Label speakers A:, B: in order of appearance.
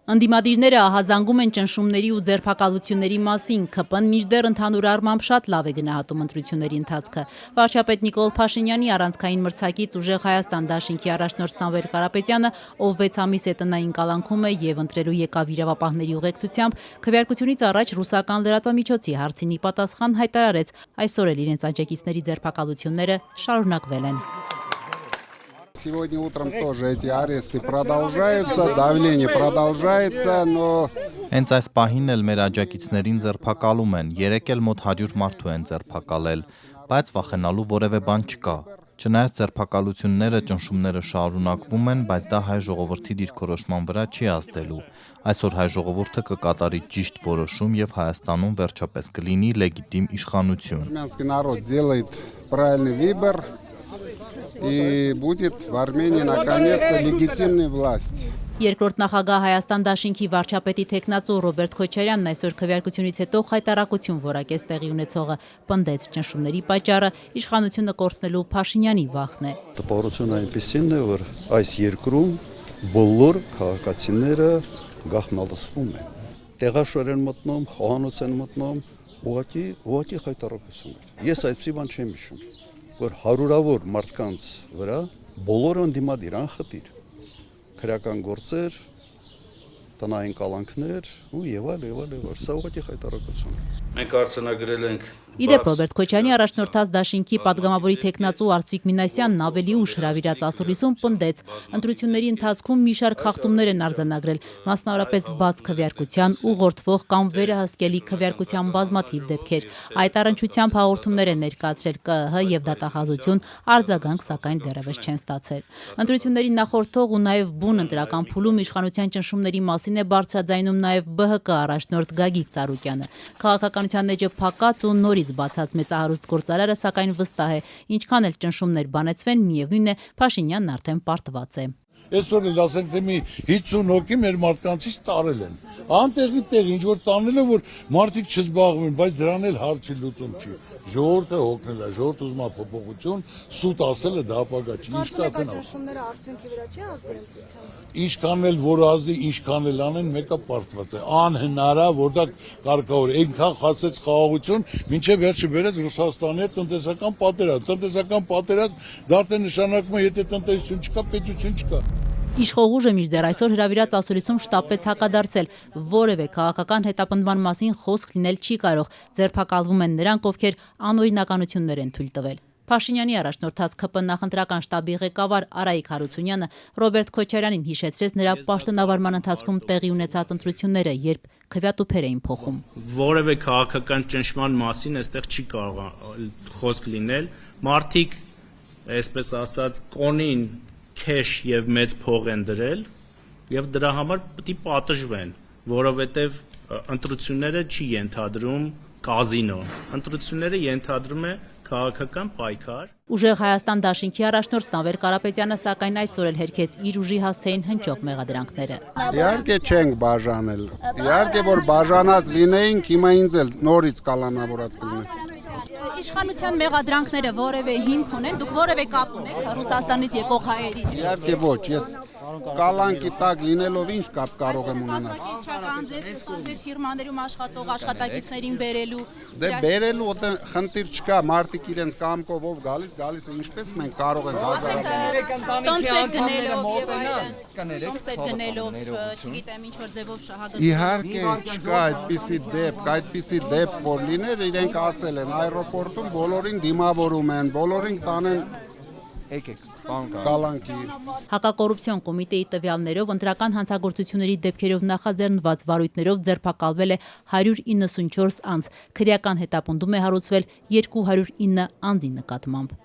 A: Ընդդիմադիրները ահազանգում են ճնշումների ու ձերբակալությունների մասին, ՔՊ-ն մինչդեռ ընդհանուր առմամբ շատ լավ է գնահատում ընտրությունների ընթացքը։ Վարչապետ Նիկոլ Փաշինյանի առանցքային մրցակից Ուժեղ Հայաստան դաշինքի առաջնորդ Սամվել Կարապետյանը, ով 6 ամիս է տնային կալանքում է եւ ընտրելու եկավ իրավապահների ուղեկցությամբ, քվեարկությունից առաջ ռուսական լրատվամիջոցի հարցինի պատասխան հայտարարեց, այսօր էլ իրենց աջակիցների ձերբակալությունները շարունակվել են։
B: Сегодня утром тоже эти аресты продолжаются, давление продолжается, но...
C: Հենց այս պահին էլ մեր աջակիցներին ձերբակալում են, երեկ էլ մոտ 100 մարդու են ձերբակալել, բայց վախենալու որևէ բան չկա։ Չնայած ձերբակալությունները, ճնշումները շարունակվում են, բայց դա հայ ժողովրդի դիրքորոշման վրա չի ազդելու։ Այսօր հայ ժողովուրդը կկատարի ճիշտ որոշում եւ Հայաստանում վերջապես կլինի լեգիտիմ իշխանություն։
B: Армянский народ делает правильный выбор. И будет в Армении наконец-то легитимная власть.
A: Երկրորդ նախագահ Հայաստան դաշինքի վարչապետի տեխնացու Ռոբերտ Քոչարյանն այսօր քվեարկությունից հետո հայտարարություն որակեց տեղի ունեցողը, պնդեց ճնշումների պատճառը իշխանությունը կորցնելու Փաշինյանի վախն է։
D: Տպավորությունը այնպեսին է, որ այս երկրում բոլոր քաղաքացիները գաղտնալսվում են։ Տեղաշորեն մտնում, խոհանոց են մտնում, ուղղակի հայտարարություն։ Ես այսպիսի բան չեմ հիշում, որ հարյուրավոր մարդկանց վրա բոլորը ընդդիմադիր անխտիր քրեական գործեր, տնային կալանքներ ու եւ այլ, սա ուղղակի հայտարարություն։ Մենք արձանագրել ենք
A: Իդեպ Ռոբերտ Քոչարյանի առաջնորդած դաշինքի падգամավորի տեխնացու Արծվիկ Մինասյանն ավելի ուշ հրավիրած ասուլիսում պնդեց, ընտրությունների ընթացքում մի շարք խախտումներ են արձանագրել, մասնավորապես բաց քվեարկության, ուղղորդվող կամ վերահսկելի քվեարկության բազմաթիվ դեպքեր։ Այդ առնչությամբ հաղորդումներ են ներկայացրել ԿԸՀ եւ դատախազություն, արձագանք սակայն դեռևս չեն ստացել։ Ընտրությունների նախորդող ու նաեւ բուն ընտրական փուլում իշխանության ճնշումների մասին է բարձրաձայնում նաեւ ԲՀԿ առաջնորդ Գագիկ Ծառուկյանը։ Քաղաքականության էջը փակած ու նորից բացած մեծահարուստ գործարարը սակայն վստահ է, ինչքան էլ ճնշումներ բանեցվեն, միևնույն է Փաշինյանն արդեն պարտված է։
E: Այսօր էլ ասենք թե մի 50 հոգի մեր մարդկանցից տարել են։ Անտեղի տեղ ինչ որ տանել են, որ մարդիկ չզբաղվեն, բայց դրան էլ հարցի լուծում չի։ Ժողովուրդը հոգնել է, ժողովուրդը ուզում է փոփոխություն, սուտ ասելը դա ապագա չի։ Ինչ կա թե
F: ճնշումները արդյունքի վրա չի ազդել ընտրության։
E: Ինչքան էլ որ ազդի, ինչքան էլ անեն, մեկը պարտված է։ Անհնարա, որ դա կարգավոր է։ Այնքան խասեց խաղաղություն, մինչև վերջը բերեց Ռուսաստանի հետ տնտեսական պատերազմ։ Տնտեսական պատերազմ դա թե նշանակում է, եթե տնտեսություն չկա, պետություն չկա։
A: Իշխող ուժը մինչդեռ այսօր հրավիրած ասուլիսում շտապեց հակադարձել, որևէ քաղաքական հետապնդման մասին խոսք լինել չի կարող, ձերբակալվում են նրանք, ովքեր անօրինականություններ են թույլ տվել։ Փաշինյանի առաջնորդած ՔՊ նախընտրական շտաբի ղեկավար Արայիկ Հարությունյանը Ռոբերտ Քոչարյանին հիշեցրեց նրա պաշտոնավարման ընթացքում տեղի ունեցած ընտրությունները, երբ քվեատուփեր էին փոխում։
G: Որևէ քաղաքական ճնշման մասին այստեղ չի կարող խոսք լինել։ Մարդիկ, այսպես ասած, կոնին քեշ եւ մեծ փող են դրել եւ դրա համար պետք է պատժվեն, որովհետեւ ընտրությունները չի ենթադրում կազինո, ընտրությունները ենթադրում է քաղաքական պայքար։
A: Ուժեղ Հայաստան դաշինքի առաջնորդ Սամվել Կարապետյանը սակայն այսօր էլ հերքեց իր ուժի հասցեին հնչող մեղադրանքները։
B: Իհարկե չենք բաժանել։ Իհարկե որ բաժանած լինեինք, հիմա ինձ էլ նորից կալանավորած կլինի։
A: Իշխանության մեղադրանքները որևէ հիմք ունեն, դուք որևէ կապ ունեք Ռուսաստանից եկող հայերի։
B: Իհարկե ոչ, ես կալանքի տակ լինելով ինչ կապ կարող եմ ունենալ։
A: Ձեր ֆիրմաներում աշխատող աշխատակիցներին բերելու։
B: Դե բերելու խնդիր չկա, մարդիկ իրենց կամքով ով գալիս է, ինչպես մենք կարող ենք
A: Տոմսետ գնելով, չգիտեմ ինչ որ ձևով շահագործել։
B: Իհարկե չկա այդպիսի դեպք, որ լիներ, իրենք ասել են այռոպորտում բոլորին դիմավորում են, բոլորին տանեն եկեք կալանքի։
A: Հակակոռուպցիոն կոմիտեի տվյալներով ընտրական հանցագործությունների դեպքերով նախաձեռնված վարույթներով ձերբակալվել է 194 անձ, քրեական հետապնդում է հարուցվել 209 անձի նկատմամբ։